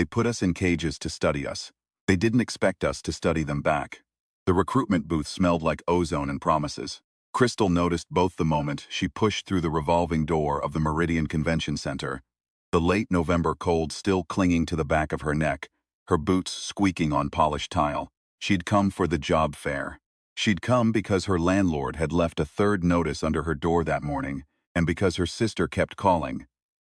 They put us in cages to study us. They didn't expect us to study them back. The recruitment booth smelled like ozone and promises. Crystal noticed both the moment she pushed through the revolving door of the Meridian Convention Center, the late November cold still clinging to the back of her neck, her boots squeaking on polished tile. She'd come for the job fair. She'd come because her landlord had left a third notice under her door that morning, and because her sister kept calling,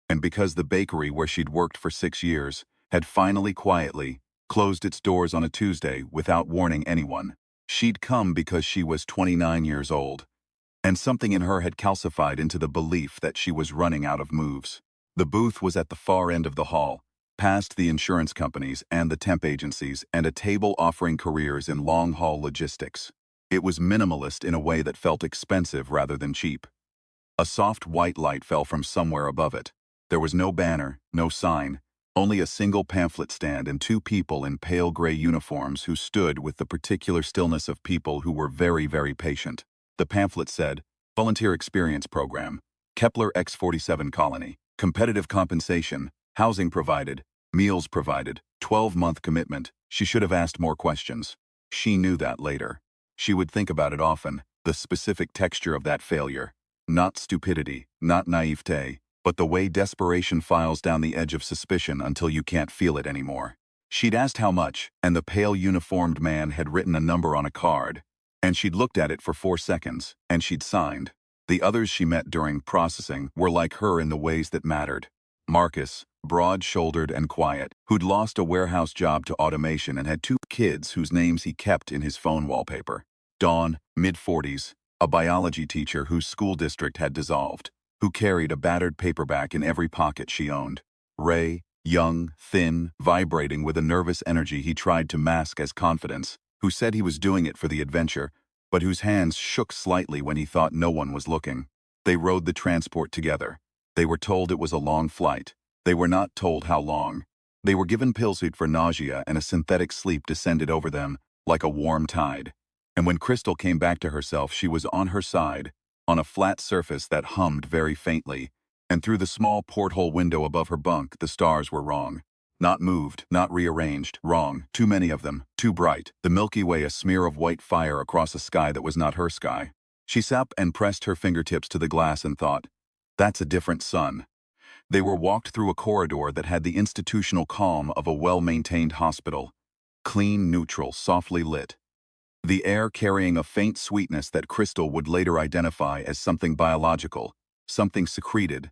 and because the bakery where she'd worked for 6 years had finally quietly closed its doors on a Tuesday without warning anyone. She'd come because she was 29 years old, and something in her had calcified into the belief that she was running out of moves. The booth was at the far end of the hall, past the insurance companies and the temp agencies and a table offering careers in long-haul logistics. It was minimalist in a way that felt expensive rather than cheap. A soft white light fell from somewhere above it. There was no banner, no sign, only a single pamphlet stand and 2 people in pale gray uniforms who stood with the particular stillness of people who were very, very patient. The pamphlet said, Volunteer Experience Program, Kepler X-47 Colony, competitive compensation, housing provided, meals provided, 12-month commitment. She should have asked more questions. She knew that later. She would think about it often, the specific texture of that failure. Not stupidity, not naivete, but the way desperation files down the edge of suspicion until you can't feel it anymore. She'd asked how much, and the pale uniformed man had written a number on a card, and she'd looked at it for 4 seconds, and she'd signed. The others she met during processing were like her in the ways that mattered. Marcus, broad-shouldered and quiet, who'd lost a warehouse job to automation and had 2 kids whose names he kept in his phone wallpaper. Dawn, mid-40s, a biology teacher whose school district had dissolved, who carried a battered paperback in every pocket she owned. Ray, young, thin, vibrating with a nervous energy he tried to mask as confidence, who said he was doing it for the adventure, but whose hands shook slightly when he thought no one was looking. They rode the transport together. They were told it was a long flight. They were not told how long. They were given pills for nausea, and a synthetic sleep descended over them like a warm tide. And when Crystal came back to herself, she was on her side, on a flat surface that hummed very faintly, and through the small porthole window above her bunk, the stars were wrong. Not moved, not rearranged, wrong, too many of them, too bright, the Milky Way a smear of white fire across a sky that was not her sky. She sat and pressed her fingertips to the glass and thought, that's a different sun. They were walked through a corridor that had the institutional calm of a well-maintained hospital. Clean, neutral, softly lit. The air carrying a faint sweetness that Crystal would later identify as something biological, something secreted.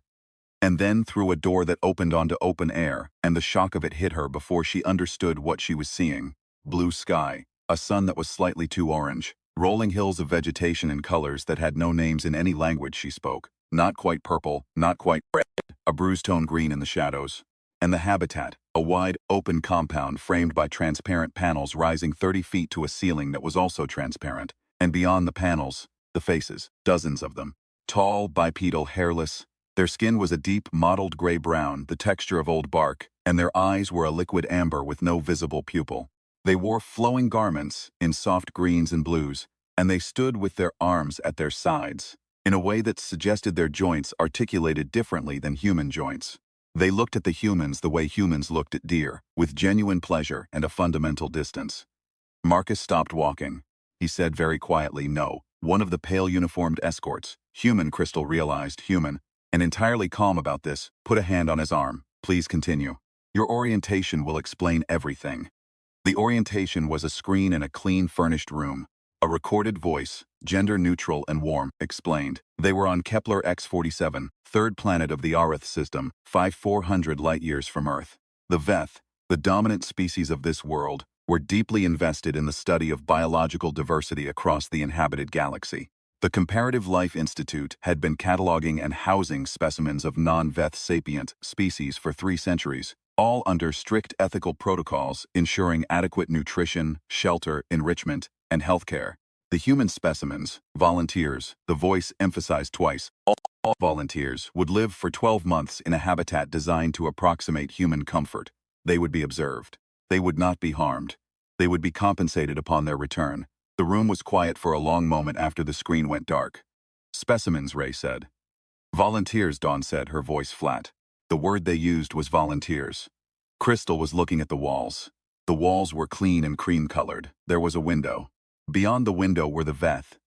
And then through a door that opened onto open air, and the shock of it hit her before she understood what she was seeing. Blue sky, a sun that was slightly too orange, rolling hills of vegetation in colors that had no names in any language she spoke. Not quite purple, not quite red, a bruised tone green in the shadows. And the habitat, a wide, open compound framed by transparent panels rising 30 feet to a ceiling that was also transparent. And beyond the panels, the faces, dozens of them. Tall, bipedal, hairless. Their skin was a deep, mottled gray-brown, the texture of old bark, and their eyes were a liquid amber with no visible pupil. They wore flowing garments in soft greens and blues, and they stood with their arms at their sides, in a way that suggested their joints articulated differently than human joints. They looked at the humans the way humans looked at deer, with genuine pleasure and a fundamental distance. Marcus stopped walking. He said very quietly, no. One of the pale uniformed escorts, human, Crystal realized, human, and entirely calm about this, put a hand on his arm. Please continue. Your orientation will explain everything. The orientation was a screen in a clean, furnished room. A recorded voice, gender-neutral and warm, explained. They were on Kepler X-47, third planet of the Arith system, 5,400 light-years from Earth. The Veth, the dominant species of this world, were deeply invested in the study of biological diversity across the inhabited galaxy. The Comparative Life Institute had been cataloging and housing specimens of non-Veth sapient species for 3 centuries, all under strict ethical protocols ensuring adequate nutrition, shelter, enrichment, and healthcare. The human specimens, volunteers, the voice emphasized twice, all volunteers would live for 12 months in a habitat designed to approximate human comfort. They would be observed. They would not be harmed. They would be compensated upon their return. The room was quiet for a long moment after the screen went dark. Specimens, Ray said. Volunteers, Dawn said, her voice flat. The word they used was volunteers. Crystal was looking at the walls. The walls were clean and cream-colored. There was a window. Beyond the window were the Veth,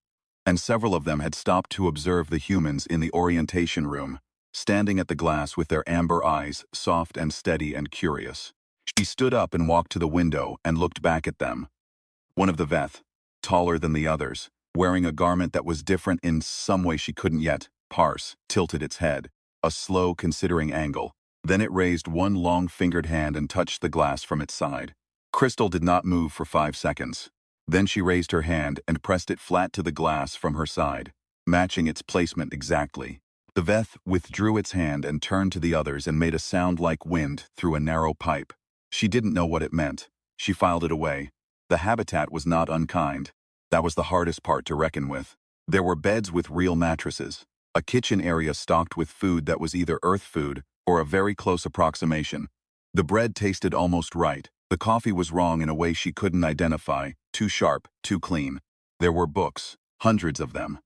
and several of them had stopped to observe the humans in the orientation room, standing at the glass with their amber eyes, soft and steady and curious. She stood up and walked to the window and looked back at them. One of the Veth, taller than the others, wearing a garment that was different in some way she couldn't yet parse, tilted its head, a slow, considering angle. Then it raised one long-fingered hand and touched the glass from its side. Crystal did not move for 5 seconds. Then she raised her hand and pressed it flat to the glass from her side, matching its placement exactly. The Veth withdrew its hand and turned to the others and made a sound like wind through a narrow pipe. She didn't know what it meant. She filed it away. The habitat was not unkind. That was the hardest part to reckon with. There were beds with real mattresses, a kitchen area stocked with food that was either earth food or a very close approximation. The bread tasted almost right. The coffee was wrong in a way she couldn't identify, too sharp, too clean. There were books, hundreds of them.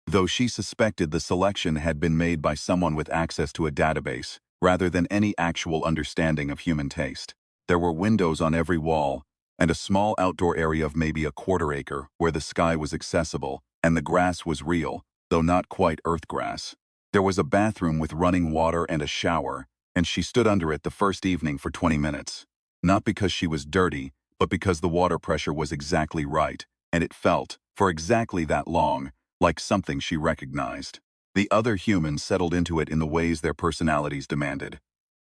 Though she suspected the selection had been made by someone with access to a database, rather than any actual understanding of human taste. There were windows on every wall, and a small outdoor area of maybe a quarter-acre where the sky was accessible and the grass was real, though not quite earth grass. There was a bathroom with running water and a shower, and she stood under it the first evening for 20 minutes. Not because she was dirty, but because the water pressure was exactly right, and it felt, for exactly that long, like something she recognized. The other humans settled into it in the ways their personalities demanded.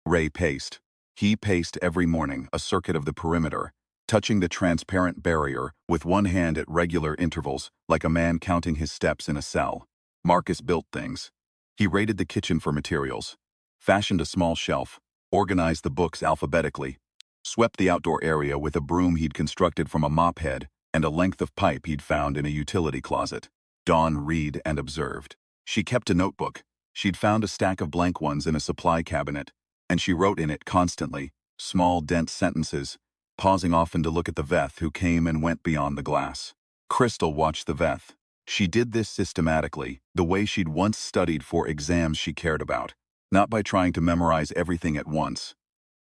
Ray paced. He paced every morning, a circuit of the perimeter, touching the transparent barrier with one hand at regular intervals, like a man counting his steps in a cell. Marcus built things. He raided the kitchen for materials, fashioned a small shelf, organized the books alphabetically, swept the outdoor area with a broom he'd constructed from a mop head and a length of pipe he'd found in a utility closet. Dawn read and observed. She kept a notebook. She'd found a stack of blank ones in a supply cabinet, and she wrote in it constantly, small, dense sentences, pausing often to look at the Veth who came and went beyond the glass. Crystal watched the Veth. She did this systematically, the way she'd once studied for exams she cared about, not by trying to memorize everything at once,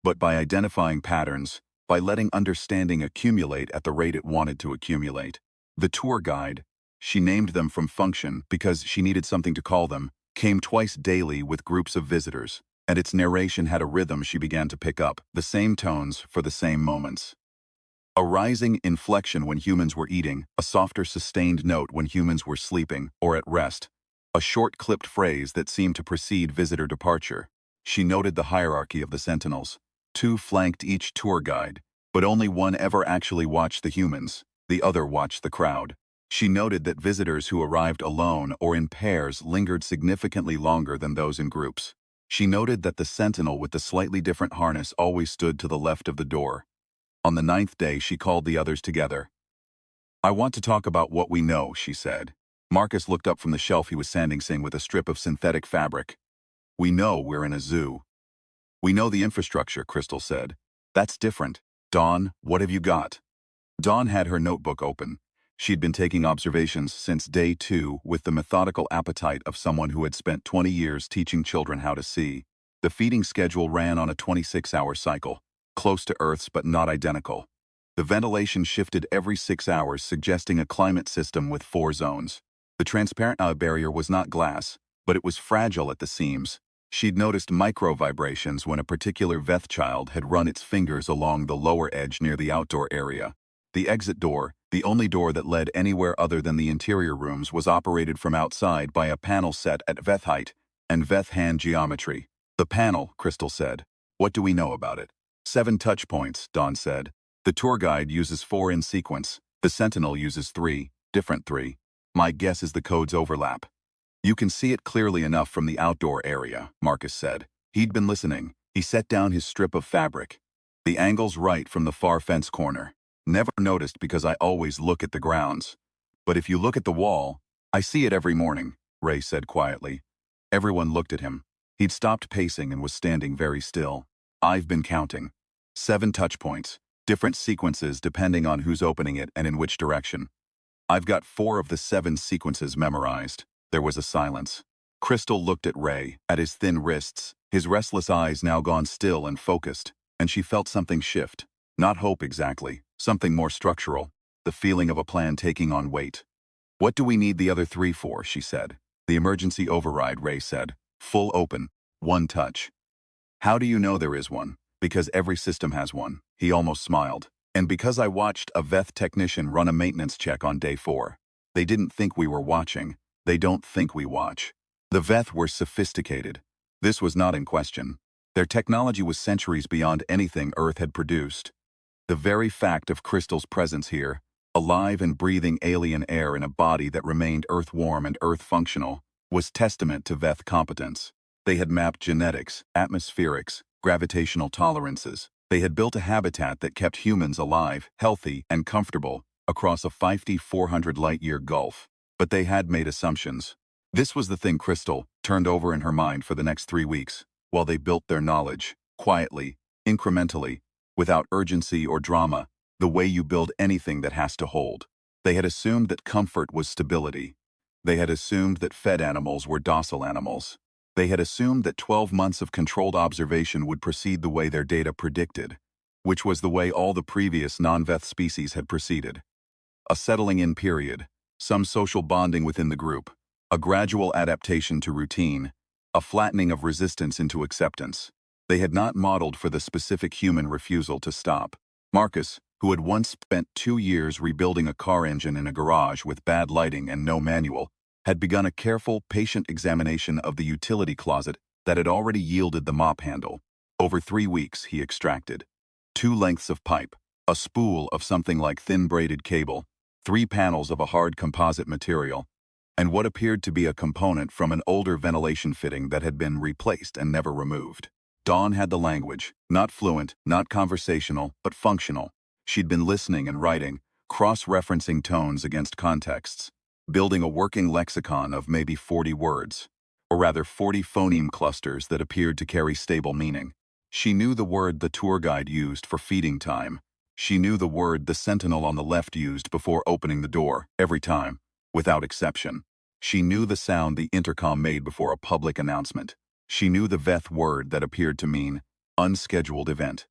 but by identifying patterns, by letting understanding accumulate at the rate it wanted to accumulate. The tour guide, she named them from function because she needed something to call them, came twice daily with groups of visitors, and its narration had a rhythm she began to pick up, the same tones for the same moments. A rising inflection when humans were eating, a softer sustained note when humans were sleeping or at rest, a short clipped phrase that seemed to precede visitor departure. She noted the hierarchy of the sentinels. 2 flanked each tour guide, but only one ever actually watched the humans, the other watched the crowd. She noted that visitors who arrived alone or in pairs lingered significantly longer than those in groups. She noted that the sentinel with the slightly different harness always stood to the left of the door. On the 9th day, she called the others together. "I want to talk about what we know," she said. Marcus looked up from the shelf he was sanding with a strip of synthetic fabric. "We know we're in a zoo." "We know the infrastructure," Crystal said. "That's different. Dawn, what have you got?" Dawn had her notebook open. She'd been taking observations since day 2 with the methodical appetite of someone who had spent 20 years teaching children how to see. The feeding schedule ran on a 26-hour cycle, close to Earth's but not identical. The ventilation shifted every 6 hours, suggesting a climate system with 4 zones. The transparent barrier was not glass, but it was fragile at the seams. She'd noticed micro-vibrations when a particular Veth child had run its fingers along the lower edge near the outdoor area. The exit door, the only door that led anywhere other than the interior rooms, was operated from outside by a panel set at Veth height and Veth hand geometry. "The panel," Crystal said. "What do we know about it?" 7 touch points, Dawn said. "The tour guide uses 4 in sequence. The sentinel uses 3, different 3. My guess is the codes overlap." "You can see it clearly enough from the outdoor area," Marcus said. He'd been listening. He set down his strip of fabric. "The angle's right from the far fence corner. Never noticed because I always look at the grounds. But if you look at the wall, I see it every morning," Ray said quietly. Everyone looked at him. He'd stopped pacing and was standing very still. "I've been counting. 7 touch points, different sequences depending on who's opening it and in which direction. I've got 4 of the 7 sequences memorized." There was a silence. Crystal looked at Ray, at his thin wrists, his restless eyes now gone still and focused. and she felt something shift. Not hope exactly, something more structural. The feeling of a plan taking on weight. "What do we need the other three for?" she said. "The emergency override," Ray said. "Full open. One touch." "How do you know there is one?" "Because every system has one." He almost smiled. "And because I watched a Veth technician run a maintenance check on day 4. They didn't think we were watching. They don't think we watch." The Veth were sophisticated. This was not in question. Their technology was centuries beyond anything Earth had produced. The very fact of Crystal's presence here, alive and breathing alien air in a body that remained Earth-warm and Earth-functional, was testament to Veth competence. They had mapped genetics, atmospherics, gravitational tolerances. They had built a habitat that kept humans alive, healthy, and comfortable across a 5,400 light-year gulf. But they had made assumptions. This was the thing Crystal turned over in her mind for the next 3 weeks, while they built their knowledge, quietly, incrementally, without urgency or drama, the way you build anything that has to hold. They had assumed that comfort was stability. They had assumed that fed animals were docile animals. They had assumed that 12 months of controlled observation would proceed the way their data predicted, which was the way all the previous non-Veth species had proceeded. A settling-in period, some social bonding within the group, a gradual adaptation to routine, a flattening of resistance into acceptance. They had not modeled for the specific human refusal to stop. Marcus, who had once spent 2 years rebuilding a car engine in a garage with bad lighting and no manual, had begun a careful, patient examination of the utility closet that had already yielded the mop handle. Over 3 weeks, he extracted 2 lengths of pipe, a spool of something like thin braided cable, 3 panels of a hard composite material, and what appeared to be a component from an older ventilation fitting that had been replaced and never removed. Dawn had the language, not fluent, not conversational, but functional. She'd been listening and writing, cross-referencing tones against contexts, building a working lexicon of maybe 40 words, or rather 40 phoneme clusters that appeared to carry stable meaning. She knew the word the tour guide used for feeding time. She knew the word the sentinel on the left used before opening the door, every time, without exception. She knew the sound the intercom made before a public announcement. She knew the Veth word that appeared to mean unscheduled event.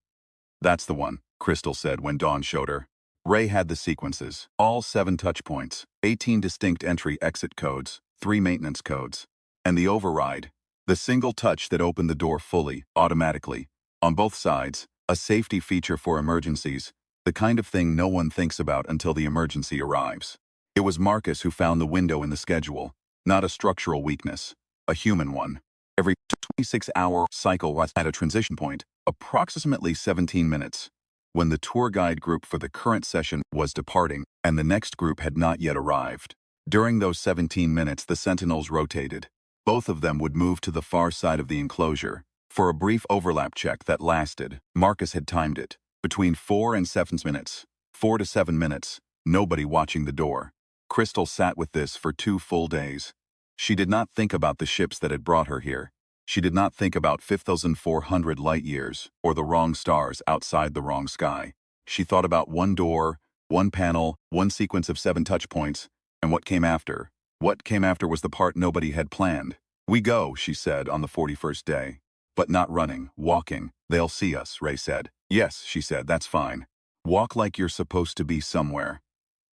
"That's the one," Crystal said when Dawn showed her. Ray had the sequences, all 7 touch points, 18 distinct entry-exit codes, 3 maintenance codes, and the override, the single touch that opened the door fully, automatically, on both sides, a safety feature for emergencies, the kind of thing no one thinks about until the emergency arrives. It was Marcus who found the window in the schedule, not a structural weakness, a human one. Every 26-hour cycle was at a transition point, approximately 17 minutes, when the tour guide group for the current session was departing and the next group had not yet arrived. During those 17 minutes, the sentinels rotated. Both of them would move to the far side of the enclosure. For a brief overlap check that lasted, Marcus had timed it, between 4 and 7 minutes. 4 to 7 minutes, nobody watching the door. Crystal sat with this for 2 full days. She did not think about the ships that had brought her here. She did not think about 5,400 light years, or the wrong stars outside the wrong sky. She thought about one door, one panel, one sequence of 7 touch points, and what came after. What came after was the part nobody had planned. "We go," she said on the 41st day. "But not running, walking. They'll see us," Ray said. "Yes," she said, "that's fine. Walk like you're supposed to be somewhere."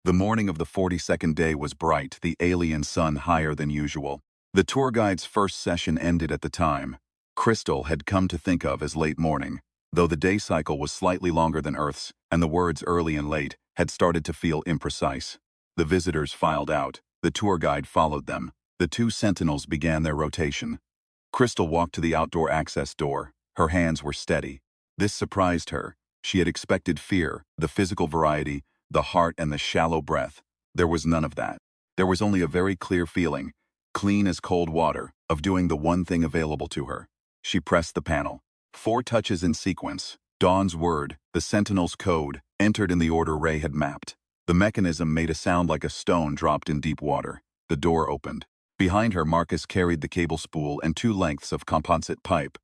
The morning of the 42nd day was bright, the alien sun higher than usual. The tour guide's first session ended at the time Crystal had come to think of as late morning, though the day cycle was slightly longer than Earth's, and the words early and late had started to feel imprecise. The visitors filed out. The tour guide followed them. The 2 sentinels began their rotation. Crystal walked to the outdoor access door. Her hands were steady. This surprised her. She had expected fear, the physical variety, the heart and the shallow breath. There was none of that. There was only a very clear feeling, clean as cold water, of doing the one thing available to her. She pressed the panel. 4 touches in sequence. Dawn's word, the sentinel's code, entered in the order Ray had mapped. The mechanism made a sound like a stone dropped in deep water. The door opened. Behind her, Marcus carried the cable spool and 2 lengths of composite pipe.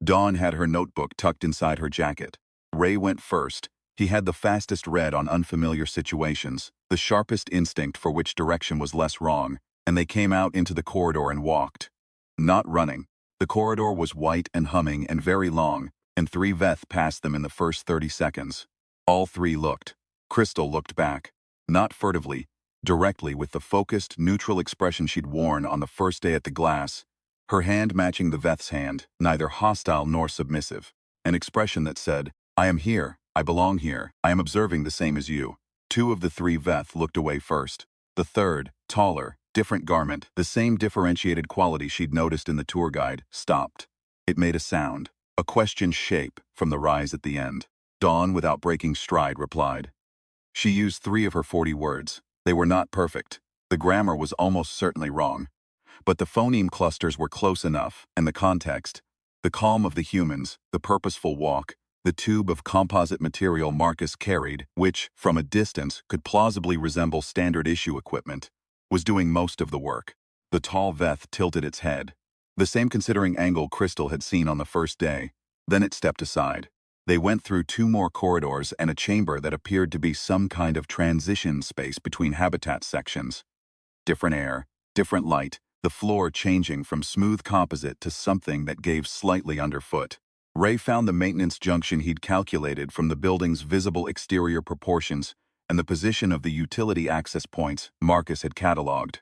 Dawn had her notebook tucked inside her jacket. Ray went first. He had the fastest read on unfamiliar situations, the sharpest instinct for which direction was less wrong, and they came out into the corridor and walked. Not running. The corridor was white and humming and very long, and 3 Veth passed them in the first 30 seconds. All 3 looked. Crystal looked back. Not furtively, directly with the focused, neutral expression she'd worn on the first day at the glass, her hand matching the Veth's hand, neither hostile nor submissive. An expression that said, "I am here, I belong here, I am observing the same as you." 2 of the 3 Veth looked away first. The third, taller, different garment, the same differentiated quality she'd noticed in the tour guide, stopped. It made a sound, a question shape from the rise at the end. Dawn, without breaking stride, replied. She used 3 of her 40 words. They were not perfect. The grammar was almost certainly wrong. But the phoneme clusters were close enough, and the context, the calm of the humans, the purposeful walk, the tube of composite material Marcus carried, which, from a distance, could plausibly resemble standard issue equipment, was doing most of the work. The tall Veth tilted its head, the same considering angle Crystal had seen on the first day. Then it stepped aside. They went through 2 more corridors and a chamber that appeared to be some kind of transition space between habitat sections. Different air, different light, the floor changing from smooth composite to something that gave slightly underfoot. Ray found the maintenance junction he'd calculated from the building's visible exterior proportions and the position of the utility access points Marcus had cataloged.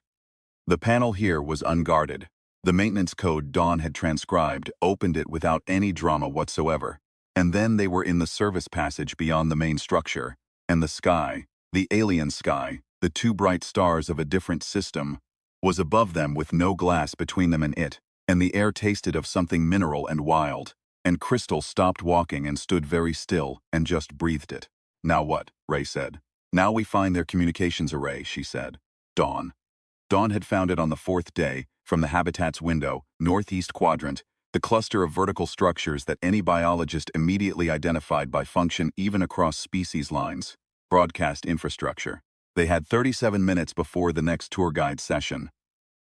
The panel here was unguarded. The maintenance code Dawn had transcribed opened it without any drama whatsoever. And then they were in the service passage beyond the main structure, and the sky, the alien sky, the 2 bright stars of a different system, was above them with no glass between them and it, and the air tasted of something mineral and wild, and Crystal stopped walking and stood very still and just breathed it. "Now what?" Ray said. "Now we find their communications array," she said. Dawn. Dawn had found it on the 4th day, from the habitat's window, northeast quadrant, the cluster of vertical structures that any biologist immediately identified by function even across species lines. Broadcast infrastructure. They had 37 minutes before the next tour guide session.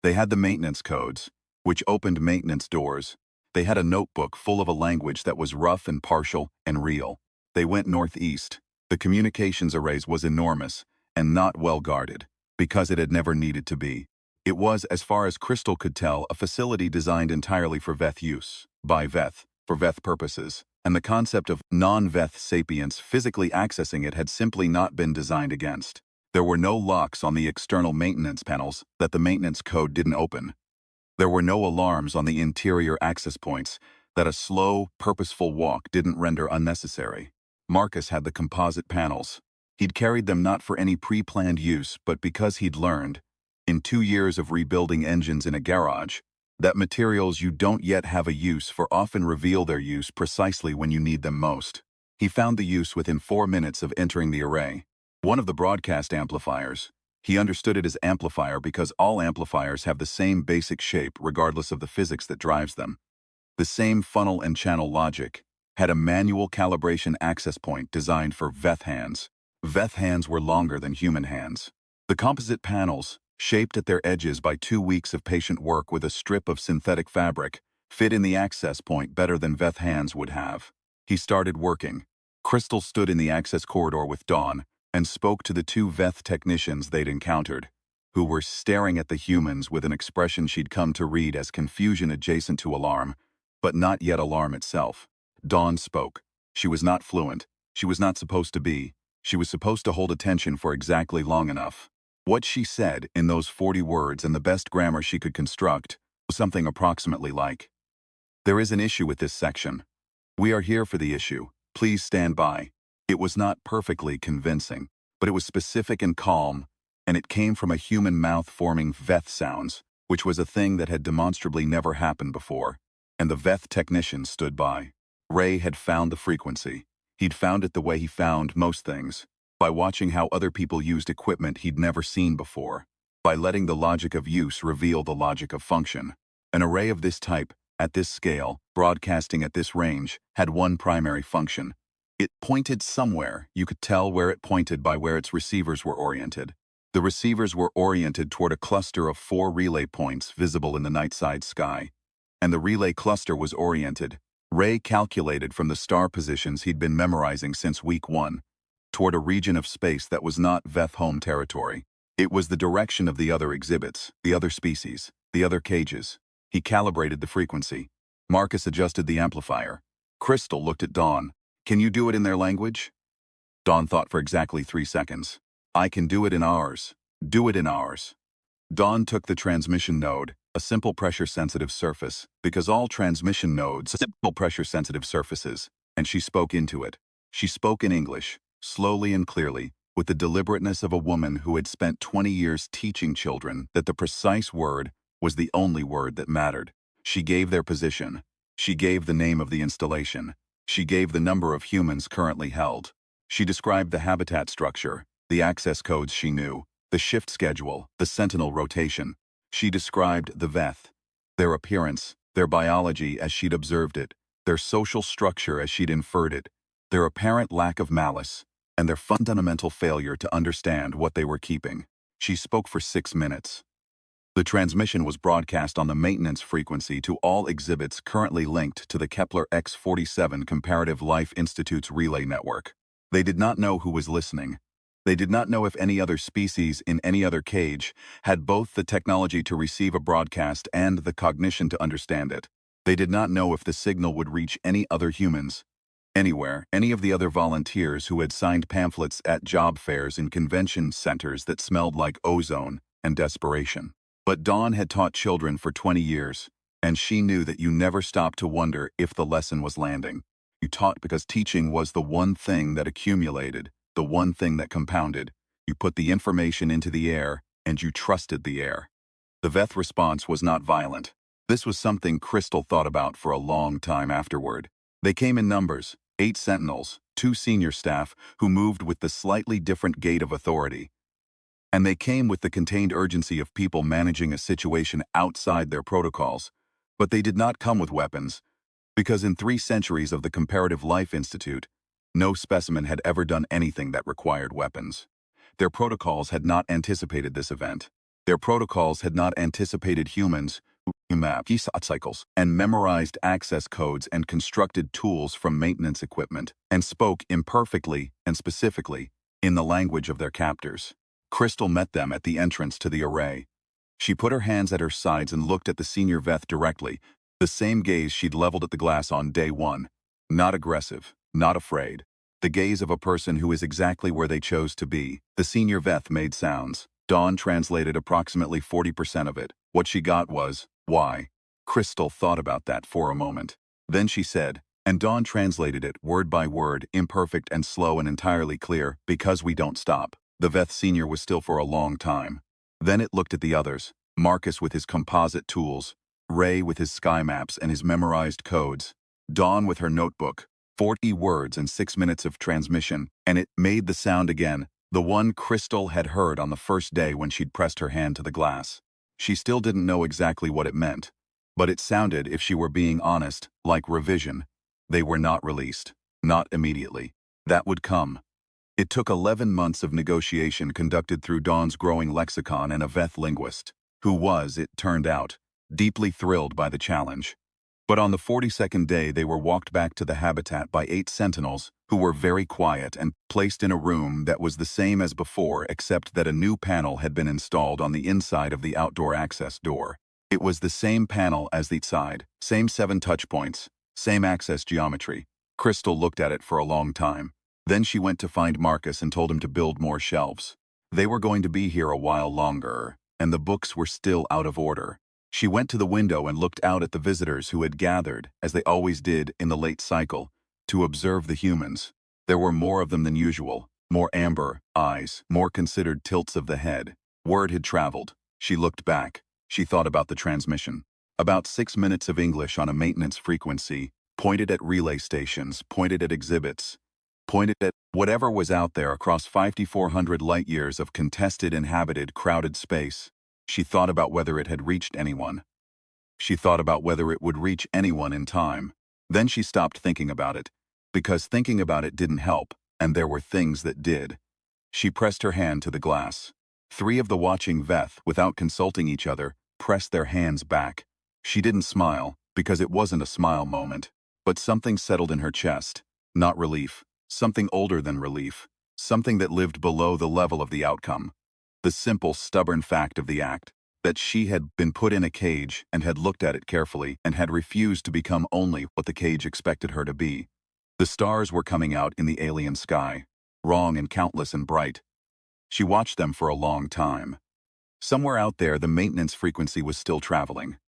They had the maintenance codes, which opened maintenance doors. They had a notebook full of a language that was rough and partial and real. They went northeast. The communications arrays was enormous and not well guarded, because it had never needed to be. It was, as far as Crystal could tell, a facility designed entirely for Veth use, by Veth, for Veth purposes, and the concept of non-Veth sapients physically accessing it had simply not been designed against. There were no locks on the external maintenance panels that the maintenance code didn't open. There were no alarms on the interior access points that a slow, purposeful walk didn't render unnecessary. Marcus had the composite panels. He'd carried them not for any pre-planned use, but because he'd learned, in 2 years of rebuilding engines in a garage, that materials you don't yet have a use for often reveal their use precisely when you need them most. He found the use within 4 minutes of entering the array. One of the broadcast amplifiers. He understood it as amplifier because all amplifiers have the same basic shape regardless of the physics that drives them. The same funnel and channel logic, had a manual calibration access point designed for Veth hands. Veth hands were longer than human hands. The composite panels, shaped at their edges by 2 weeks of patient work with a strip of synthetic fabric, fit in the access point better than Veth hands would have. He started working. Crystal stood in the access corridor with Dawn and spoke to the 2 Veth technicians they'd encountered, who were staring at the humans with an expression she'd come to read as confusion adjacent to alarm, but not yet alarm itself. Dawn spoke. She was not fluent. She was not supposed to be. She was supposed to hold attention for exactly long enough. What she said, in those 40 words and the best grammar she could construct, was something approximately like, "There is an issue with this section. We are here for the issue. Please stand by." It was not perfectly convincing, but it was specific and calm, and it came from a human mouth forming Veth sounds, which was a thing that had demonstrably never happened before, and the Veth technician stood by. Ray had found the frequency. He'd found it the way he found most things, by watching how other people used equipment he'd never seen before, by letting the logic of use reveal the logic of function. An array of this type, at this scale, broadcasting at this range, had one primary function. It pointed somewhere. You could tell where it pointed by where its receivers were oriented. The receivers were oriented toward a cluster of 4 relay points visible in the night-side sky, and the relay cluster was oriented, Ray calculated from the star positions he'd been memorizing since week 1, toward a region of space that was not Veth home territory. It was the direction of the other exhibits, the other species, the other cages. He calibrated the frequency. Marcus adjusted the amplifier. Crystal looked at Dawn. Can you do it in their language? Dawn thought for exactly 3 seconds. I can do it in ours. Do it in ours. Dawn took the transmission node, a simple pressure-sensitive surface, because all transmission nodes are simple pressure-sensitive surfaces, and she spoke into it. She spoke in English, slowly and clearly, with the deliberateness of a woman who had spent 20 years teaching children that the precise word was the only word that mattered. She gave their position. She gave the name of the installation. She gave the number of humans currently held. She described the habitat structure, the access codes she knew, the shift schedule, the sentinel rotation. She described the Veth, their appearance, their biology as she'd observed it, their social structure as she'd inferred it, their apparent lack of malice, and their fundamental failure to understand what they were keeping. She spoke for 6 minutes. The transmission was broadcast on the maintenance frequency to all exhibits currently linked to the Kepler X-47 Comparative Life Institute's relay network. They did not know who was listening. They did not know if any other species in any other cage had both the technology to receive a broadcast and the cognition to understand it. They did not know if the signal would reach any other humans, anywhere, any of the other volunteers who had signed pamphlets at job fairs in convention centers that smelled like ozone and desperation. But Dawn had taught children for 20 years, and she knew that you never stopped to wonder if the lesson was landing. You taught because teaching was the one thing that accumulated, the one thing that compounded. You put the information into the air, and you trusted the air. The Veth response was not violent. This was something Crystal thought about for a long time afterward. They came in numbers, 8 sentinels, 2 senior staff who moved with the slightly different gait of authority. And they came with the contained urgency of people managing a situation outside their protocols. But they did not come with weapons, because in 3 centuries of the Comparative Life Institute, no specimen had ever done anything that required weapons. Their protocols had not anticipated this event. Their protocols had not anticipated humans who mapped cycles and memorized access codes and constructed tools from maintenance equipment and spoke imperfectly and specifically in the language of their captors. Crystal met them at the entrance to the array. She put her hands at her sides and looked at the senior Veth directly, the same gaze she'd leveled at the glass on day 1. Not aggressive, not afraid. The gaze of a person who is exactly where they chose to be. The senior Veth made sounds. Dawn translated approximately 40% of it. What she got was, why? Crystal thought about that for a moment. Then she said, and Dawn translated it word by word, imperfect and slow and entirely clear, because we don't stop. The Veth Senior was still for a long time. Then it looked at the others, Marcus with his composite tools, Ray with his sky maps and his memorized codes, Dawn with her notebook, 40 words and 6 minutes of transmission, and it made the sound again, the one Crystal had heard on the first day when she'd pressed her hand to the glass. She still didn't know exactly what it meant, but it sounded, if she were being honest, like revision. They were not released. Not immediately. That would come. It took 11 months of negotiation conducted through Dawn's growing lexicon and a Veth linguist, who was, it turned out, deeply thrilled by the challenge. But on the 42nd day they were walked back to the habitat by 8 sentinels, who were very quiet and placed in a room that was the same as before except that a new panel had been installed on the inside of the outdoor access door. It was the same panel as the side, same 7 touch points, same access geometry. Crystal looked at it for a long time. Then she went to find Marcus and told him to build more shelves. They were going to be here a while longer, and the books were still out of order. She went to the window and looked out at the visitors who had gathered, as they always did in the late cycle, to observe the humans. There were more of them than usual, more amber eyes, more considered tilts of the head. Word had traveled. She looked back. She thought about the transmission. About 6 minutes of English on a maintenance frequency, pointed at relay stations, pointed at exhibits, pointed at whatever was out there across 5,400 light-years of contested, inhabited, crowded space. She thought about whether it had reached anyone. She thought about whether it would reach anyone in time. Then she stopped thinking about it, because thinking about it didn't help, and there were things that did. She pressed her hand to the glass. 3 of the watching Veth, without consulting each other, pressed their hands back. She didn't smile, because it wasn't a smile moment, but something settled in her chest. Not relief. Something older than relief. Something that lived below the level of the outcome. The simple, stubborn fact of the act. that she had been put in a cage and had looked at it carefully and had refused to become only what the cage expected her to be. The stars were coming out in the alien sky, wrong and countless and bright. She watched them for a long time. Somewhere out there, the maintenance frequency was still traveling.